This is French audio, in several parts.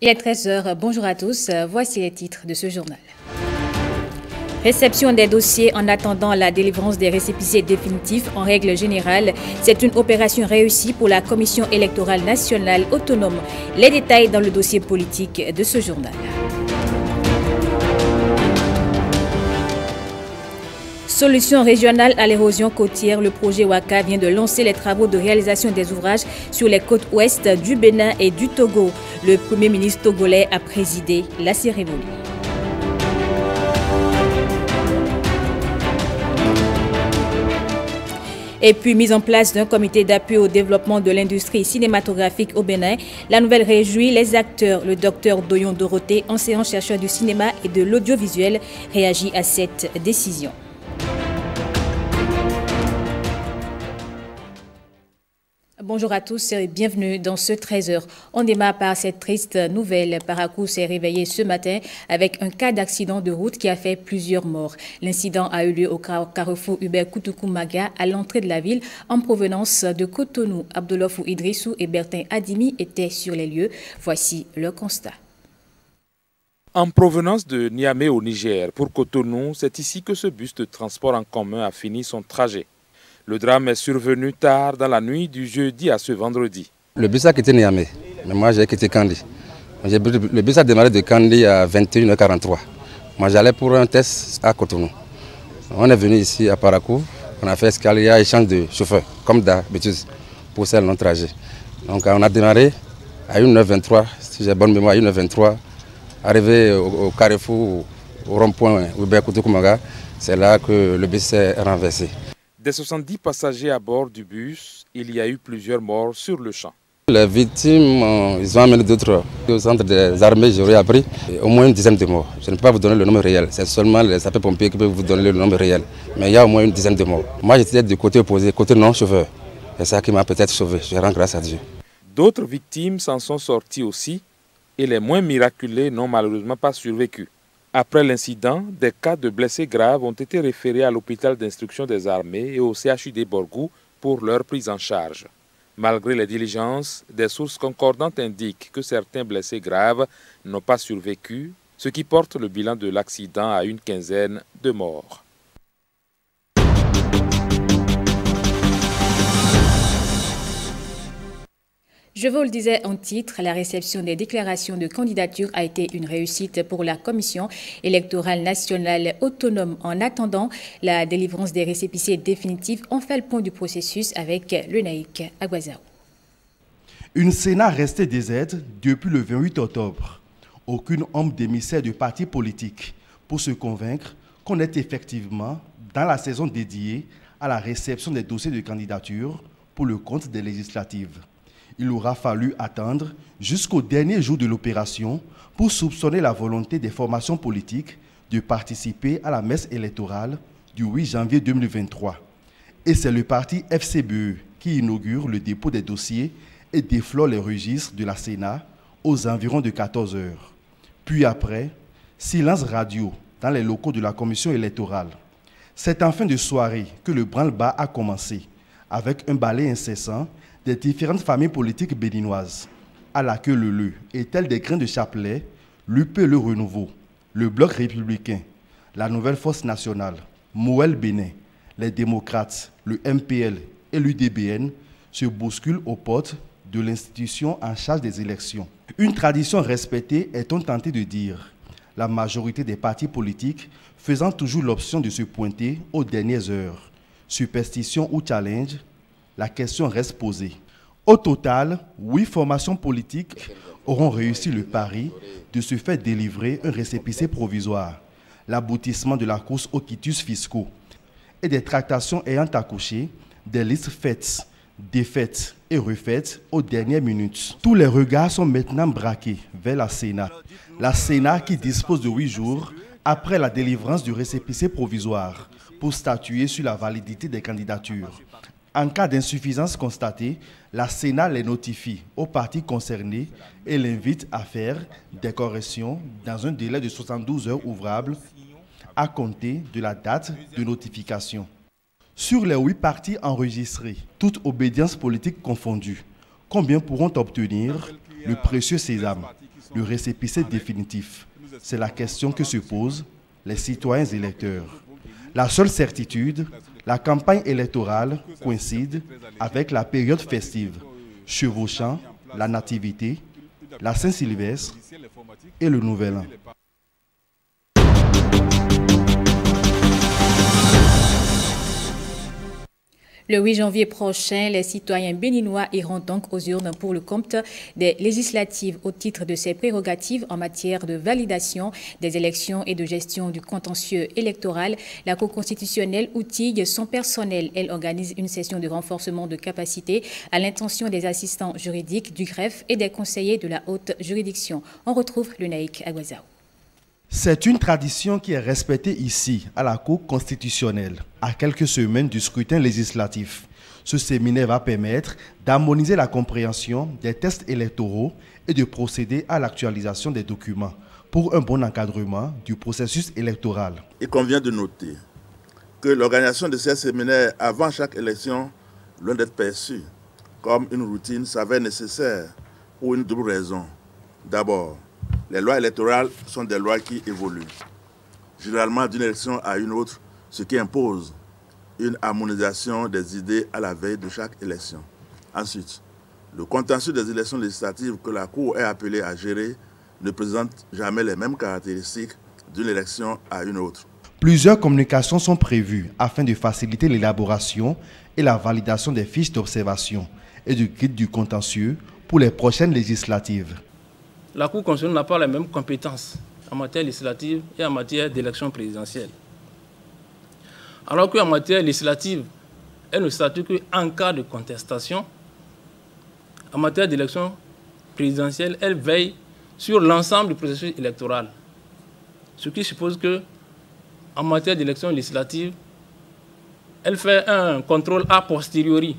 Il est 13 h, bonjour à tous, voici les titres de ce journal. Réception des dossiers en attendant la délivrance des récépissés définitifs en règle générale. C'est une opération réussie pour la Commission électorale nationale autonome. Les détails dans le dossier politique de ce journal. Solution régionale à l'érosion côtière, le projet Waka vient de lancer les travaux de réalisation des ouvrages sur les côtes ouest du Bénin et du Togo. Le Premier ministre togolais a présidé la cérémonie. Et puis, mise en place d'un comité d'appui au développement de l'industrie cinématographique au Bénin, la nouvelle réjouit les acteurs. Le docteur Doyon Dorothée, enseignant-chercheur du cinéma et de l'audiovisuel, réagit à cette décision. Bonjour à tous et bienvenue dans ce 13 h. On démarre par cette triste nouvelle. Parakou s'est réveillé ce matin avec un cas d'accident de route qui a fait plusieurs morts. L'incident a eu lieu au carrefour Hubert Koutoukou-Maga à l'entrée de la ville en provenance de Cotonou. Abdoulofou Idrissou et Bertin Adimi étaient sur les lieux. Voici le constat. En provenance de Niamey au Niger pour Cotonou, c'est ici que ce bus de transport en commun a fini son trajet. Le drame est survenu tard dans la nuit du jeudi à ce vendredi. Le bus a quitté Niamey, mais moi j'ai quitté Kandi. Le bus a démarré de Kandi à 21h43. Moi j'allais pour un test à Cotonou. On est venu ici à Parakou, on a fait escale, il y a échange de chauffeurs, comme d'habitude, pour faire long trajet. Donc on a démarré à 1h23, si j'ai bonne mémoire, à 1h23, arrivé au carrefour, au rond-point Hubert Koutoukou-Maga, c'est là que le bus s'est renversé. Des 70 passagers à bord du bus, il y a eu plusieurs morts sur le champ. Les victimes, ils ont amené d'autres au centre des armées, j'aurais appris au moins une dizaine de morts. Je ne peux pas vous donner le nombre réel, c'est seulement les sapeurs-pompiers qui peuvent vous donner le nombre réel. Mais il y a au moins une dizaine de morts. Moi j'étais du côté opposé, côté non-chauffeur. C'est ça qui m'a peut-être sauvé, je rends grâce à Dieu. D'autres victimes s'en sont sorties aussi et les moins miraculés n'ont malheureusement pas survécu. Après l'incident, des cas de blessés graves ont été référés à l'hôpital d'instruction des armées et au CHUD Borgou pour leur prise en charge. Malgré les diligences, des sources concordantes indiquent que certains blessés graves n'ont pas survécu, ce qui porte le bilan de l'accident à une quinzaine de morts. Je vous le disais en titre, la réception des déclarations de candidature a été une réussite pour la Commission électorale nationale autonome. En attendant la délivrance des récépissés définitifs, on fait le point du processus avec le Naïk Aguazao. Une Sénat restée déserte depuis le 28 octobre. Aucune homme d'émissaire de parti politique pour se convaincre qu'on est effectivement dans la saison dédiée à la réception des dossiers de candidature pour le compte des législatives. Il aura fallu attendre jusqu'au dernier jour de l'opération pour soupçonner la volonté des formations politiques de participer à la messe électorale du 8 janvier 2023. Et c'est le parti FCBE qui inaugure le dépôt des dossiers et déflore les registres de la Sénat aux environs de 14 h. Puis après, silence radio dans les locaux de la commission électorale. C'est en fin de soirée que le branle-bas a commencé, avec un balai incessant des différentes familles politiques béninoises, à la queue leu et tels des grains de chapelet, l'UP Le Renouveau, le Bloc républicain, la Nouvelle Force nationale, Moël Bénin, les démocrates, le MPL et l'UDBN se bousculent aux portes de l'institution en charge des élections. Une tradition respectée, est-on tenté de dire, la majorité des partis politiques faisant toujours l'option de se pointer aux dernières heures. Superstition ou challenge, la question reste posée. Au total, 8 formations politiques auront réussi le pari de se faire délivrer un récépissé provisoire, l'aboutissement de la course aux quitus fiscaux et des tractations ayant accouché des listes faites, défaites et refaites aux dernières minutes. Tous les regards sont maintenant braqués vers la Sénat. La Sénat qui dispose de 8 jours après la délivrance du récépissé provisoire pour statuer sur la validité des candidatures. En cas d'insuffisance constatée, la Sénat les notifie aux partis concernés et l'invite à faire des corrections dans un délai de 72 heures ouvrables à compter de la date de notification. Sur les 8 partis enregistrés, toutes obédiences politiques confondues, combien pourront obtenir le précieux sésame? le récépissé définitif? C'est la question que se posent les citoyens électeurs. La seule certitude, la campagne électorale coïncide avec la période festive, chevauchant la Nativité, la Saint-Sylvestre et le Nouvel An. Le 8 janvier prochain, les citoyens béninois iront donc aux urnes pour le compte des législatives au titre de ses prérogatives en matière de validation des élections et de gestion du contentieux électoral. La Cour constitutionnelle outille son personnel. Elle organise une session de renforcement de capacité à l'intention des assistants juridiques, du greffe et des conseillers de la haute juridiction. On retrouve le Naïk Aguazao. C'est une tradition qui est respectée ici, à la Cour constitutionnelle, à quelques semaines du scrutin législatif. Ce séminaire va permettre d'harmoniser la compréhension des tests électoraux et de procéder à l'actualisation des documents pour un bon encadrement du processus électoral. Il convient de noter que l'organisation de ces séminaires avant chaque élection, loin d'être perçue comme une routine, s'avère nécessaire pour une double raison. D'abord, les lois électorales sont des lois qui évoluent, généralement d'une élection à une autre, ce qui impose une harmonisation des idées à la veille de chaque élection. Ensuite, le contentieux des élections législatives que la Cour est appelée à gérer ne présente jamais les mêmes caractéristiques d'une élection à une autre. Plusieurs communications sont prévues afin de faciliter l'élaboration et la validation des fiches d'observation et du guide du contentieux pour les prochaines législatives. La Cour constitutionnelle n'a pas les mêmes compétences en matière législative et en matière d'élection présidentielle. Alors qu'en matière législative, elle ne statue qu'en cas de contestation. En matière d'élection présidentielle, elle veille sur l'ensemble du processus électoral. Ce qui suppose qu'en matière d'élection législative, elle fait un contrôle a posteriori.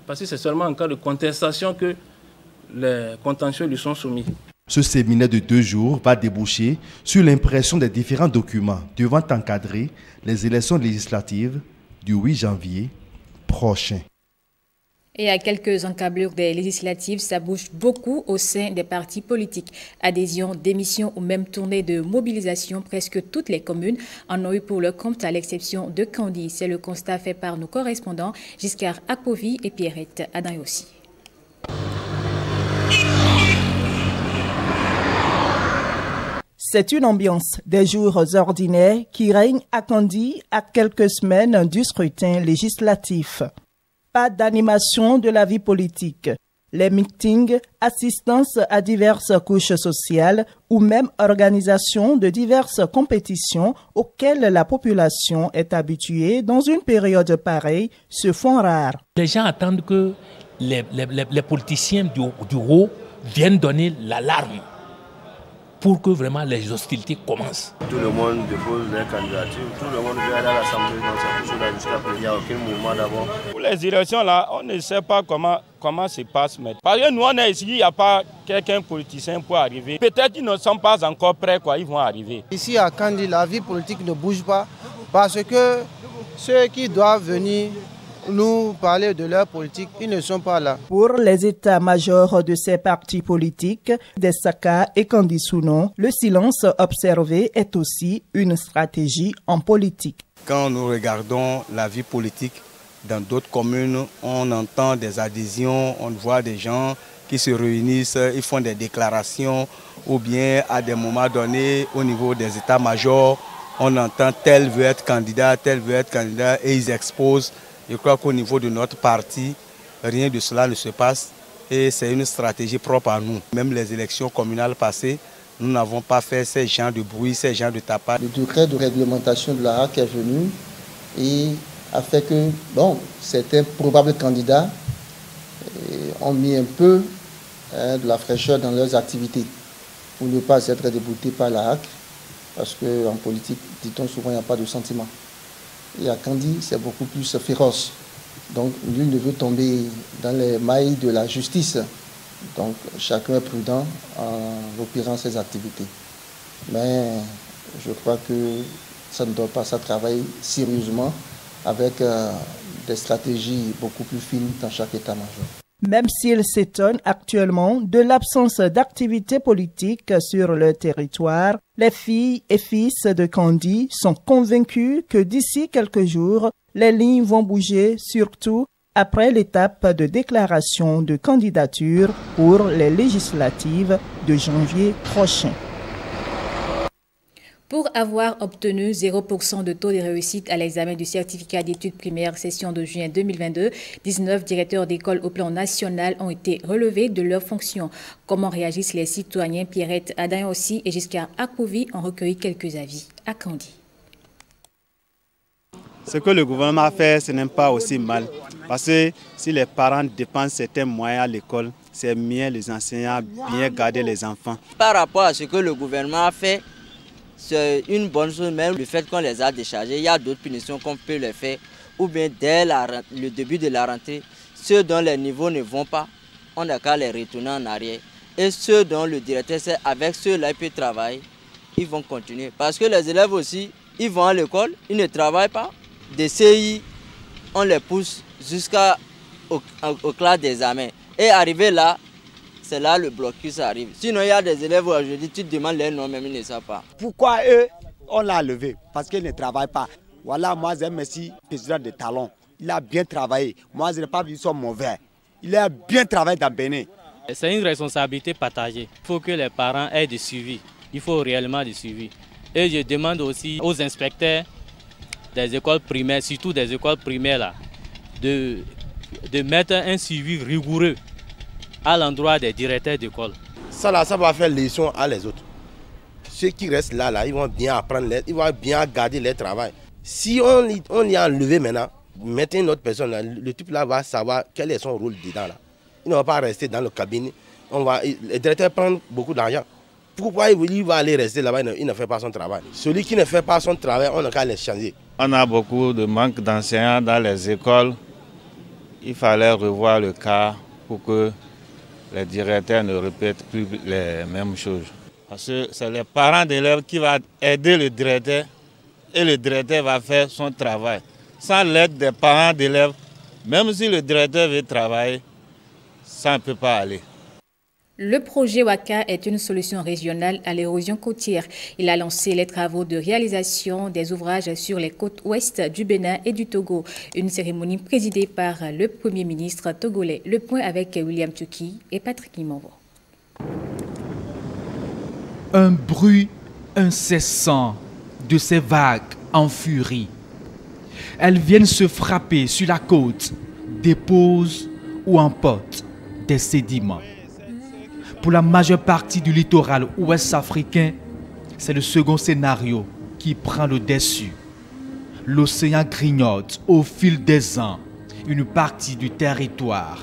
Parce que c'est seulement en cas de contestation que les contentieux lui sont soumis. Ce séminaire de 2 jours va déboucher sur l'impression des différents documents devant encadrer les élections législatives du 8 janvier prochain. Et à quelques encablures des législatives, ça bouge beaucoup au sein des partis politiques. Adhésion, démission ou même tournée de mobilisation, presque toutes les communes en ont eu pour leur compte à l'exception de Kandi. C'est le constat fait par nos correspondants Giscard Akpovi et Pierrette Adayossi. C'est une ambiance des jours ordinaires qui règne à Kandi à quelques semaines du scrutin législatif. Pas d'animation de la vie politique. Les meetings, assistance à diverses couches sociales ou même organisation de diverses compétitions auxquelles la population est habituée dans une période pareille se font rares. Les gens attendent que les politiciens du haut viennent donner l'alarme pour que vraiment les hostilités commencent. Tout le monde dépose des candidatures, tout le monde vient à l'Assemblée, donc c'est pour cela jusqu'à présent, il n'y a aucun mouvement d'abord. Pour les élections là, on ne sait pas comment se passe. Parce que nous on est ici, il n'y a pas quelqu'un politicien pour arriver. Peut-être qu'ils ne sont pas encore prêts, ils vont arriver. Ici à Kandi, la vie politique ne bouge pas parce que ceux qui doivent venir nous parler de leur politique, ils ne sont pas là. Pour les états-majors de ces partis politiques, Dessaka et Kandi Sounon, le silence observé est aussi une stratégie en politique. Quand nous regardons la vie politique dans d'autres communes, on entend des adhésions, on voit des gens qui se réunissent, ils font des déclarations ou bien à des moments donnés au niveau des états-majors, on entend tel veut être candidat et ils exposent. Je crois qu'au niveau de notre parti, rien de cela ne se passe et c'est une stratégie propre à nous. Même les élections communales passées, nous n'avons pas fait ces genres de bruit, ces genres de tapage. Le décret de réglementation de la HAC est venu et a fait que certains probables candidats ont mis un peu de la fraîcheur dans leurs activités pour ne pas être déboutés par la HAC parce qu'en politique, dit-on souvent, il n'y a pas de sentiment. Et à Kandi, c'est beaucoup plus féroce. Donc, nul ne veut tomber dans les mailles de la justice. Donc, chacun est prudent en opérant ses activités. Mais je crois que ça ne doit pas, ça travaille sérieusement avec des stratégies beaucoup plus fines dans chaque état-major. Même s'ils s'étonnent actuellement de l'absence d'activité politique sur le territoire, les filles et fils de Kandi sont convaincus que d'ici quelques jours, les lignes vont bouger, surtout après l'étape de déclaration de candidature pour les législatives de janvier prochain. Pour avoir obtenu 0% de taux de réussite à l'examen du certificat d'études primaires session de juin 2022, 19 directeurs d'école au plan national ont été relevés de leurs fonctions. Comment réagissent les citoyens? Pierrette Adain aussi et Giscard Akouvi ont recueilli quelques avis à Kandi. Ce que le gouvernement a fait, ce n'est pas aussi mal. Parce que si les parents dépensent certains moyens à l'école, c'est mieux les enseignants bien garder les enfants. Par rapport à ce que le gouvernement a fait, c'est une bonne chose, même le fait qu'on les a déchargés. Il y a d'autres punitions qu'on peut les faire. Ou bien dès le début de la rentrée, ceux dont les niveaux ne vont pas, on n'a qu'à les retourner en arrière. Et ceux dont le directeur sait avec ceux-là il peut travailler, ils vont continuer. Parce que les élèves aussi, ils vont à l'école, ils ne travaillent pas. Des CI, on les pousse jusqu'au classe d'examen. Et arrivé là, c'est là le blocus arrive. Sinon, il y a des élèves aujourd'hui, tu te demandes les noms, même ils ne savent pas. Pourquoi eux, on l'a levé? Parce qu'ils ne travaillent pas. Voilà, moi, j'aime Messi, président de Talon. Il a bien travaillé. Moi, je n'ai pas vu qu'ils sont mauvais. Il a bien travaillé dans Bénin. C'est une responsabilité partagée. Il faut que les parents aient du suivi. Il faut réellement du suivi. Et je demande aussi aux inspecteurs des écoles primaires, surtout des écoles primaires, là, de mettre un suivi rigoureux à l'endroit des directeurs d'école. Ça va faire leçon à les autres. Ceux qui restent là, ils vont bien apprendre, ils vont bien garder leur travail. Si on y a enlevé maintenant, mettez une autre personne, là, le type là va savoir quel est son rôle dedans. Là. Il ne va pas rester dans le cabinet. Les directeurs prennent beaucoup d'argent. Pourquoi il va aller rester là-bas, il ne fait pas son travail. Celui qui ne fait pas son travail, on n'a qu'à les changer. On a beaucoup de manque d'enseignants dans les écoles. Il fallait revoir le cas pour que les directeurs ne répètent plus les mêmes choses. Parce que c'est les parents d'élèves qui vont aider le directeur et le directeur va faire son travail. Sans l'aide des parents d'élèves, même si le directeur veut travailler, ça ne peut pas aller. Le projet Waka est une solution régionale à l'érosion côtière. Il a lancé les travaux de réalisation des ouvrages sur les côtes ouest du Bénin et du Togo. Une cérémonie présidée par le Premier ministre togolais. Le point avec William Tchouki et Patrick Limonvo. Un bruit incessant de ces vagues en furie. Elles viennent se frapper sur la côte, déposent ou emportent des sédiments. Pour la majeure partie du littoral ouest africain, c'est le second scénario qui prend le dessus. L'océan grignote au fil des ans une partie du territoire.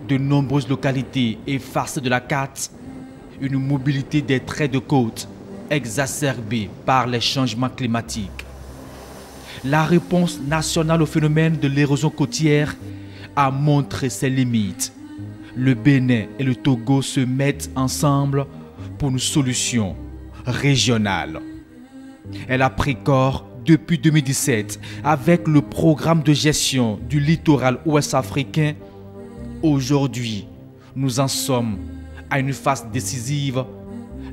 De nombreuses localités effacent de la carte une mobilité des traits de côte exacerbée par les changements climatiques. La réponse nationale au phénomène de l'érosion côtière a montré ses limites. Le Bénin et le Togo se mettent ensemble pour une solution régionale. Elle a pris corps depuis 2017 avec le programme de gestion du littoral ouest africain. Aujourd'hui, nous en sommes à une phase décisive,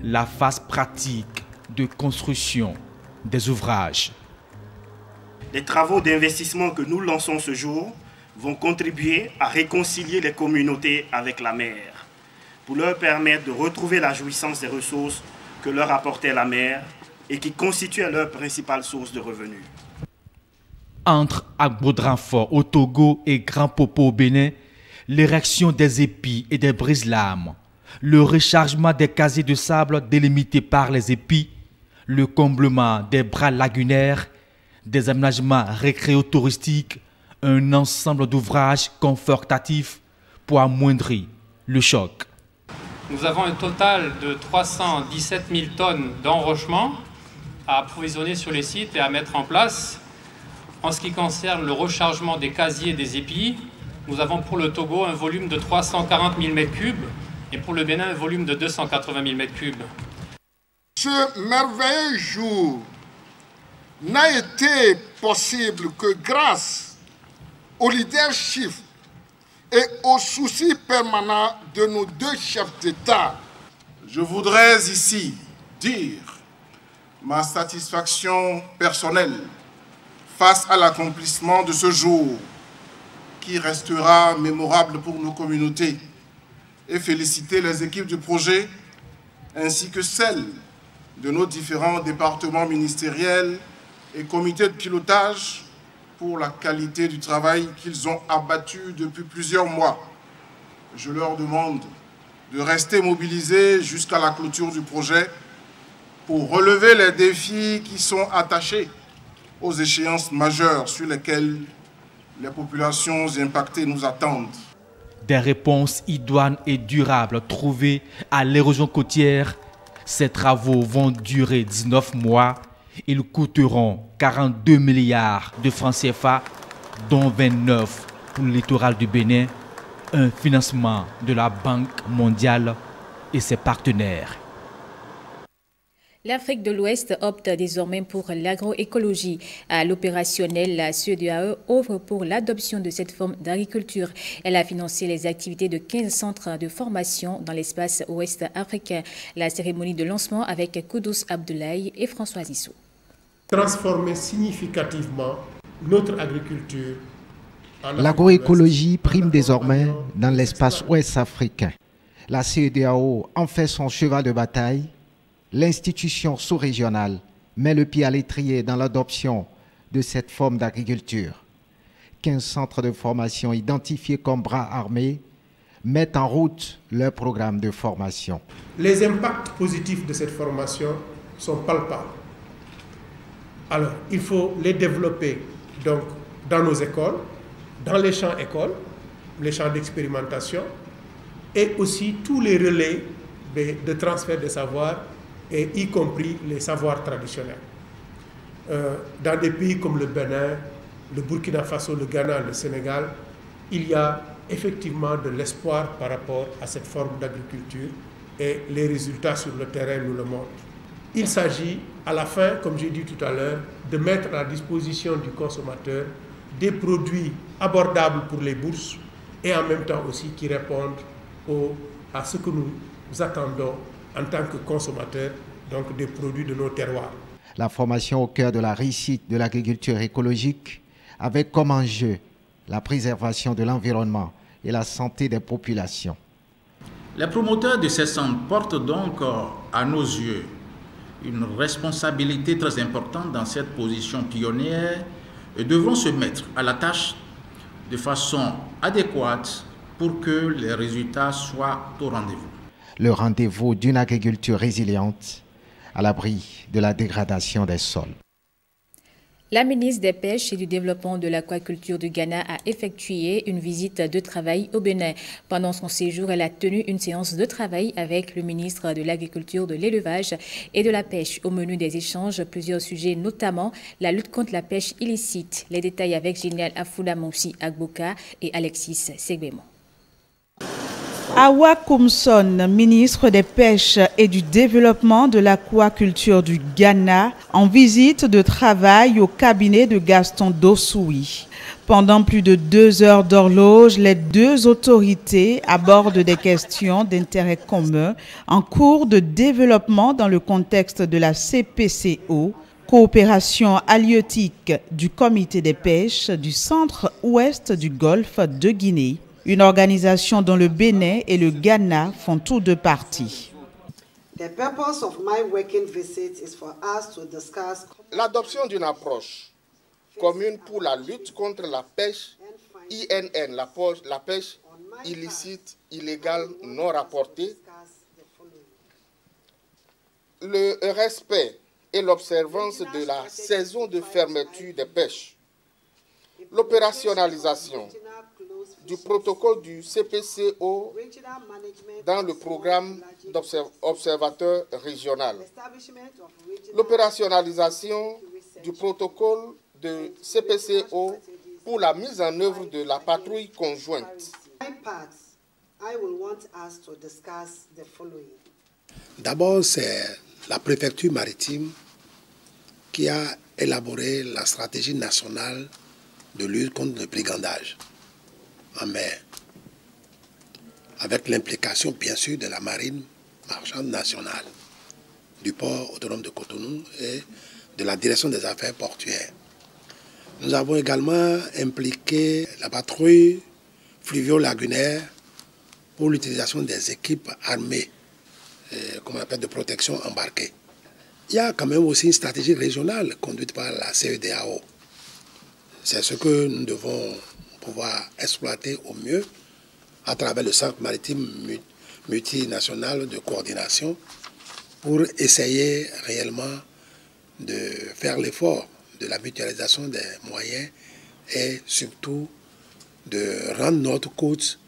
la phase pratique de construction des ouvrages. Les travaux d'investissement que nous lançons ce jour vont contribuer à réconcilier les communautés avec la mer, pour leur permettre de retrouver la jouissance des ressources que leur apportait la mer et qui constituaient leur principale source de revenus. Entre Agbo-Dranfort au Togo et Grand Popo au Bénin, l'érection des épis et des brise-lames, le rechargement des casiers de sable délimités par les épis, le comblement des bras lagunaires, des aménagements récréotouristiques, un ensemble d'ouvrages confortatifs pour amoindrir le choc. Nous avons un total de 317 000 tonnes d'enrochement à approvisionner sur les sites et à mettre en place. En ce qui concerne le rechargement des casiers des épis, nous avons pour le Togo un volume de 340 000 m3 et pour le Bénin un volume de 280 000 m3. Ce merveilleux jour n'a été possible que grâce au leadership et aux soucis permanents de nos deux chefs d'État. Je voudrais ici dire ma satisfaction personnelle face à l'accomplissement de ce jour qui restera mémorable pour nos communautés et féliciter les équipes du projet ainsi que celles de nos différents départements ministériels et comités de pilotage pour la qualité du travail qu'ils ont abattu depuis plusieurs mois. Je leur demande de rester mobilisés jusqu'à la clôture du projet pour relever les défis qui sont attachés aux échéances majeures sur lesquelles les populations impactées nous attendent. Des réponses idoines et durables trouvées à l'érosion côtière. Ces travaux vont durer 19 mois. Ils coûteront 42 milliards de francs CFA, dont 29 pour le littoral du Bénin, un financement de la Banque mondiale et ses partenaires. L'Afrique de l'Ouest opte désormais pour l'agroécologie. À l'opérationnel, la CEDEAO ouvre pour l'adoption de cette forme d'agriculture. Elle a financé les activités de 15 centres de formation dans l'espace ouest africain. La cérémonie de lancement avec Koudous Abdoulaye et François Issou. Transformer significativement notre agriculture. L'agroécologie prime désormais dans l'espace ouest africain. La CEDEAO en fait son cheval de bataille. L'institution sous-régionale met le pied à l'étrier dans l'adoption de cette forme d'agriculture. 15 centres de formation identifiés comme bras armés mettent en route leur programme de formation. Les impacts positifs de cette formation sont palpables. Alors, il faut les développer donc, dans nos écoles, dans les champs écoles, les champs d'expérimentation, et aussi tous les relais de transfert de savoir, et y compris les savoirs traditionnels. Dans des pays comme le Bénin, le Burkina Faso, le Ghana, le Sénégal, il y a effectivement de l'espoir par rapport à cette forme d'agriculture et les résultats sur le terrain nous le montrent. Il s'agit à la fin, comme j'ai dit tout à l'heure, de mettre à la disposition du consommateur des produits abordables pour les bourses et en même temps aussi qui répondent à ce que nous attendons en tant que consommateurs, donc des produits de nos terroirs. La formation au cœur de la réussite de l'agriculture écologique avec comme enjeu la préservation de l'environnement et la santé des populations. Les promoteurs de ces centres portent donc à nos yeux une responsabilité très importante dans cette position pionnière et devront se mettre à la tâche de façon adéquate pour que les résultats soient au rendez-vous. Le rendez-vous d'une agriculture résiliente à l'abri de la dégradation des sols. La ministre des Pêches et du Développement de l'Aquaculture du Ghana a effectué une visite de travail au Bénin. Pendant son séjour, elle a tenu une séance de travail avec le ministre de l'Agriculture, de l'Élevage et de la Pêche. Au menu des échanges, plusieurs sujets, notamment la lutte contre la pêche illicite. Les détails avec Génial Afoudamonsi Agboka et Alexis Segbemo. Awa Koumson, ministre des Pêches et du Développement de l'Aquaculture du Ghana, en visite de travail au cabinet de Gaston Dossoui. Pendant plus de 2 heures d'horloge, les deux autorités abordent des questions d'intérêt commun en cours de développement dans le contexte de la CPCO, coopération halieutique du Comité des pêches du centre-ouest du Golfe de Guinée. Une organisation dont le Bénin et le Ghana font tous deux partie. L'adoption d'une approche commune pour la lutte contre la pêche INN, la pêche illicite, illégale, non rapportée, le respect et l'observance de la saison de fermeture des pêches, l'opérationnalisation du protocole du CPCO dans le programme d'observateur régional, l'opérationnalisation du protocole de CPCO pour la mise en œuvre de la patrouille conjointe. D'abord, c'est la préfecture maritime qui a élaboré la stratégie nationale de lutte contre le brigandage en mer. avec l'implication bien sûr de la marine marchande nationale, du port autonome de Cotonou et de la direction des affaires portuaires. Nous avons également impliqué la patrouille fluvio-lagunaire pour l'utilisation des équipes armées, qu'on appelle de protection embarquée. Il y a quand même aussi une stratégie régionale conduite par la CEDEAO. C'est ce que nous devons pouvoir exploiter au mieux à travers le Centre maritime multinational de coordination pour essayer réellement de faire l'effort de la mutualisation des moyens et surtout de rendre notre côte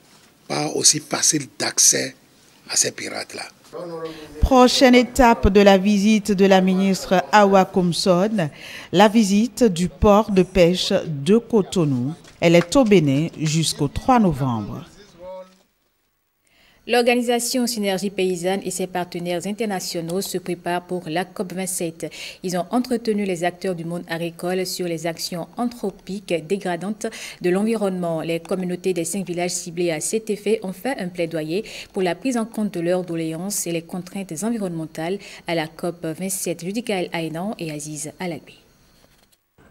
pas aussi facile d'accès à ces pirates-là. Prochaine étape de la visite de la ministre Awa Komson, la visite du port de pêche de Cotonou. Elle est au Bénin jusqu'au 3 novembre. L'organisation Synergie Paysanne et ses partenaires internationaux se préparent pour la COP27. Ils ont entretenu les acteurs du monde agricole sur les actions anthropiques dégradantes de l'environnement. Les communautés des 5 villages ciblés à cet effet ont fait un plaidoyer pour la prise en compte de leurs doléances et les contraintes environnementales à la COP27. Judicaël Aïnan et Aziz Alagbi.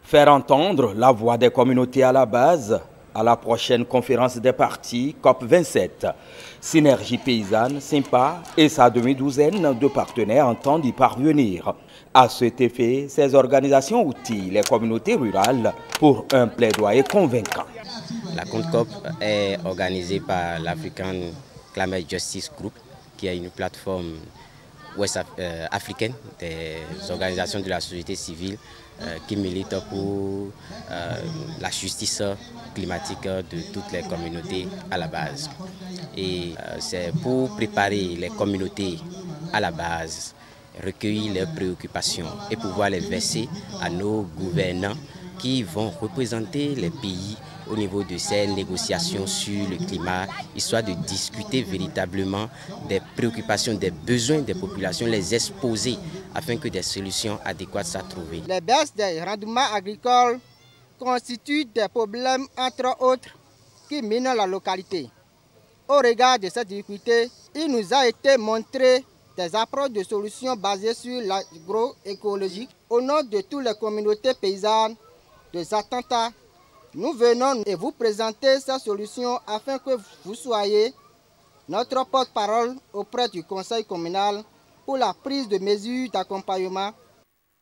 Faire entendre la voix des communautés à la base à la prochaine conférence des partis COP27. Synergie Paysanne, SYMPA et sa demi-douzaine de partenaires entendent y parvenir. À cet effet, ces organisations outillent les communautés rurales pour un plaidoyer convaincant. La COP est organisée par l'African Climate Justice Group, qui est une plateforme ouest africaine des organisations de la société civile qui militent pour la justice climatique de toutes les communautés à la base. Et c'est pour préparer les communautés à la base, recueillir leurs préoccupations et pouvoir les verser à nos gouvernants qui vont représenter les pays au niveau de ces négociations sur le climat, histoire de discuter véritablement des préoccupations, des besoins des populations, les exposer afin que des solutions adéquates soient trouvées. Les baisses des rendements agricoles constituent des problèmes, entre autres, qui minent la localité. Au regard de cette difficulté, il nous a été montré des approches de solutions basées sur l'agroécologie. Au nom de toutes les communautés paysannes de Zatanta, nous venons et vous présenter ces solutions afin que vous soyez notre porte-parole auprès du conseil communal pour la prise de mesures d'accompagnement.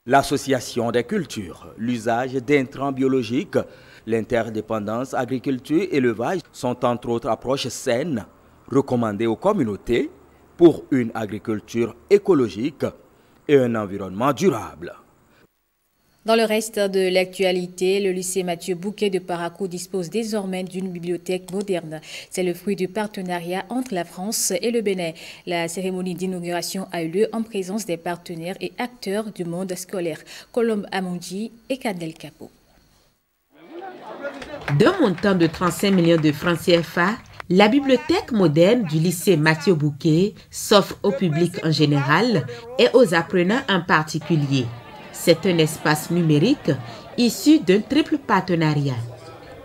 L'association des cultures, l'usage d'intrants biologiques, l'interdépendance agriculture-élevage sont entre autres approches saines recommandées aux communautés pour une agriculture écologique et un environnement durable. Dans le reste de l'actualité, le lycée Mathieu Bouquet de Parakou dispose désormais d'une bibliothèque moderne. C'est le fruit du partenariat entre la France et le Bénin. La cérémonie d'inauguration a eu lieu en présence des partenaires et acteurs du monde scolaire. Colombe Amondi et Kadel Capo. D'un montant de 35 millions de francs CFA, la bibliothèque moderne du lycée Mathieu Bouquet s'offre au public en général et aux apprenants en particulier. C'est un espace numérique issu d'un triple partenariat.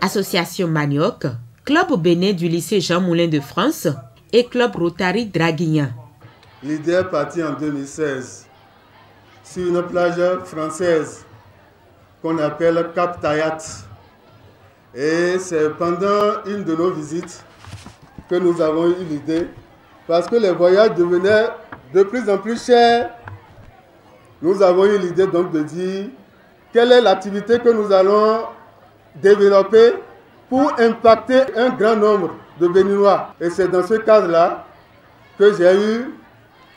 Association Manioc, Club au Bénin du lycée Jean Moulin de France et Club Rotary Draguignan. L'idée est partie en 2016 sur une plage française qu'on appelle Cap Tayat. Et c'est pendant une de nos visites que nous avons eu l'idée, parce que les voyages devenaient de plus en plus chers. Nous avons eu l'idée donc de dire quelle est l'activité que nous allons développer pour impacter un grand nombre de Béninois. Et c'est dans ce cadre-là que j'ai eu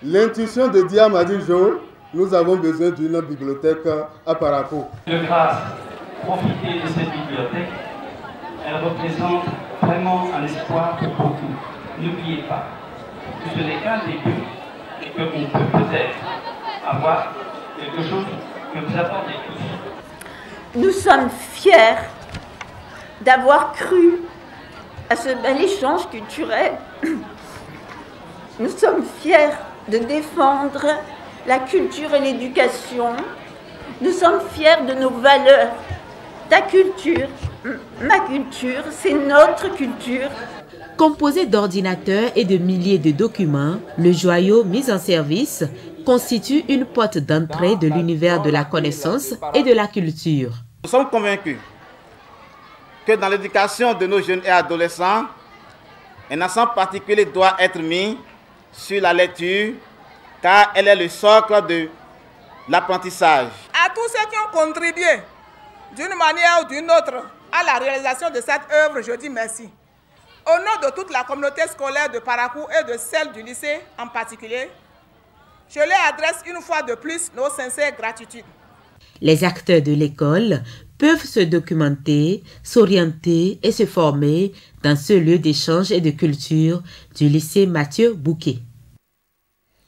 l'intuition de dire à Madi Jo, nous avons besoin d'une bibliothèque à Parakou. De grâce, profitez de cette bibliothèque. Elle représente vraiment un espoir pour beaucoup. N'oubliez pas que ce n'est qu'un début et qu'on peut peut-être avoir quelque chose que vous apportez tous. Nous sommes fiers d'avoir cru à ce bel échange culturel. Nous sommes fiers de défendre la culture et l'éducation. Nous sommes fiers de nos valeurs, ta culture, ma culture, c'est notre culture. Composé d'ordinateurs et de milliers de documents, le joyau mis en service constitue une porte d'entrée de l'univers de la connaissance et de la culture. Nous sommes convaincus que dans l'éducation de nos jeunes et adolescents, un accent particulier doit être mis sur la lecture, car elle est le socle de l'apprentissage. À tous ceux qui ont contribué d'une manière ou d'une autre à la réalisation de cette œuvre, je dis merci. Au nom de toute la communauté scolaire de Parakou et de celle du lycée en particulier, je leur adresse une fois de plus nos sincères gratitudes. Les acteurs de l'école peuvent se documenter, s'orienter et se former dans ce lieu d'échange et de culture du lycée Mathieu Bouquet.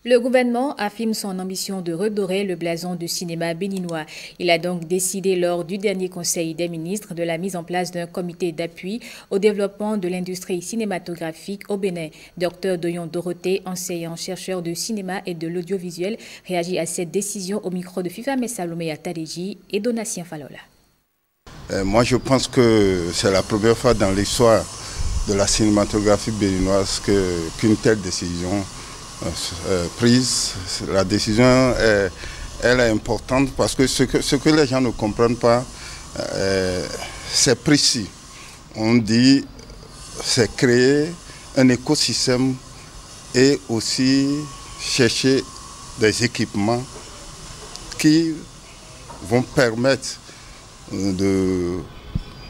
Le gouvernement affirme son ambition de redorer le blason du cinéma béninois. Il a donc décidé lors du dernier conseil des ministres de la mise en place d'un comité d'appui au développement de l'industrie cinématographique au Bénin. Dr Doyon Dorothée, enseignant-chercheur de cinéma et de l'audiovisuel, réagit à cette décision au micro de Fifame Salomé Atadeji et Donatien Falola. Moi, je pense que c'est la première fois dans l'histoire de la cinématographie béninoise qu'une telle décision prise. La décision elle est importante parce que ce que les gens ne comprennent pas, c'est précis. On dit c'est créer un écosystème et aussi chercher des équipements qui vont permettre de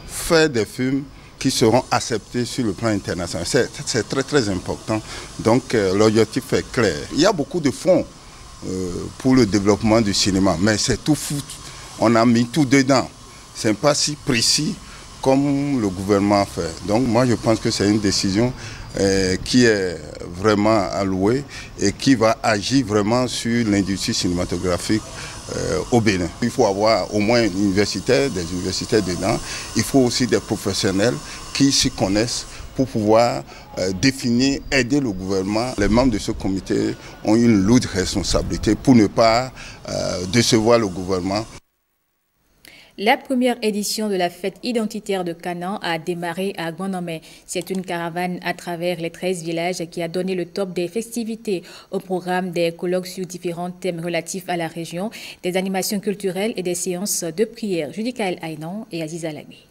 faire des films qui seront acceptés sur le plan international. C'est très très important. Donc l'objectif est clair. Il y a beaucoup de fonds pour le développement du cinéma, mais c'est tout fou. On a mis tout dedans. Ce n'est pas si précis comme le gouvernement a fait. Donc moi je pense que c'est une décision qui est vraiment allouée et qui va agir vraiment sur l'industrie cinématographique au Bénin. Il faut avoir au moins des universitaires dedans. Il faut aussi des professionnels qui s'y connaissent pour pouvoir définir, aider le gouvernement. Les membres de ce comité ont une lourde responsabilité pour ne pas décevoir le gouvernement. La première édition de la fête identitaire de Canaan a démarré à Guanamé. C'est une caravane à travers les 13 villages qui a donné le top des festivités. Au programme des colloques sur différents thèmes relatifs à la région, des animations culturelles et des séances de prière. Judicaël Aynan et Aziza Lagui.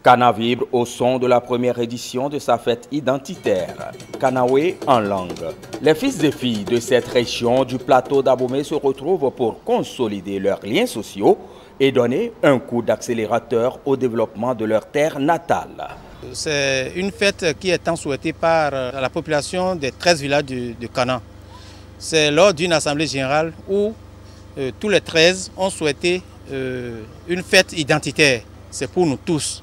Cana vibre au son de la première édition de sa fête identitaire, Kanawe en langue. Les fils et filles de cette région du plateau d'Abomey se retrouvent pour consolider leurs liens sociaux et donner un coup d'accélérateur au développement de leur terre natale. C'est une fête qui est tant souhaitée par la population des 13 villages de Canaan. C'est lors d'une assemblée générale où tous les 13 ont souhaité une fête identitaire. C'est pour nous tous.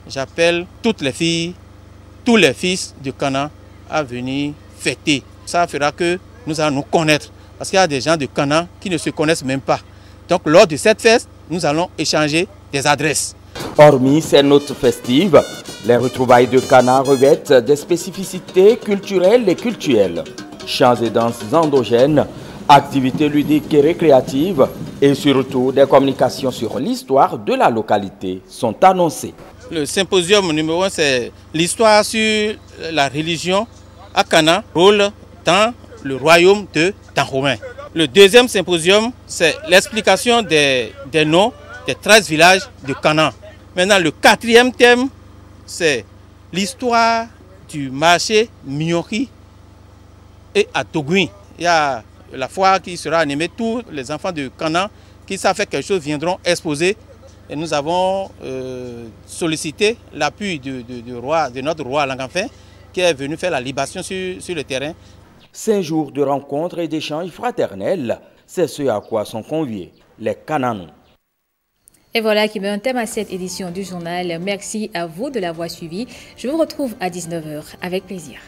J'appelle toutes les filles, tous les fils de Canaan à venir fêter. Ça fera que nous allons nous connaître. Parce qu'il y a des gens de Canaan qui ne se connaissent même pas. Donc lors de cette fête, nous allons échanger des adresses. Hormis ces notes festives, les retrouvailles de Cana revêtent des spécificités culturelles et cultuelles. Chants et danses endogènes, activités ludiques et récréatives et surtout des communications sur l'histoire de la localité sont annoncées. Le symposium numéro 1, c'est l'histoire sur la religion à Cana, rôle dans le royaume de Dahomey. Le deuxième symposium, c'est l'explication des noms des 13 villages de Canaan. Maintenant, le quatrième thème, c'est l'histoire du marché Miori et à Togui. Il y a la foire qui sera animée. Tous les enfants de Canaan qui savent faire quelque chose viendront exposer. Et nous avons sollicité l'appui de notre roi Langamfin qui est venu faire la libation sur le terrain. 5 jours de rencontres et d'échanges fraternels, c'est ce à quoi sont conviés les Canaans. Et voilà qui met un thème à cette édition du journal. Merci à vous de l'avoir suivi. Je vous retrouve à 19h avec plaisir.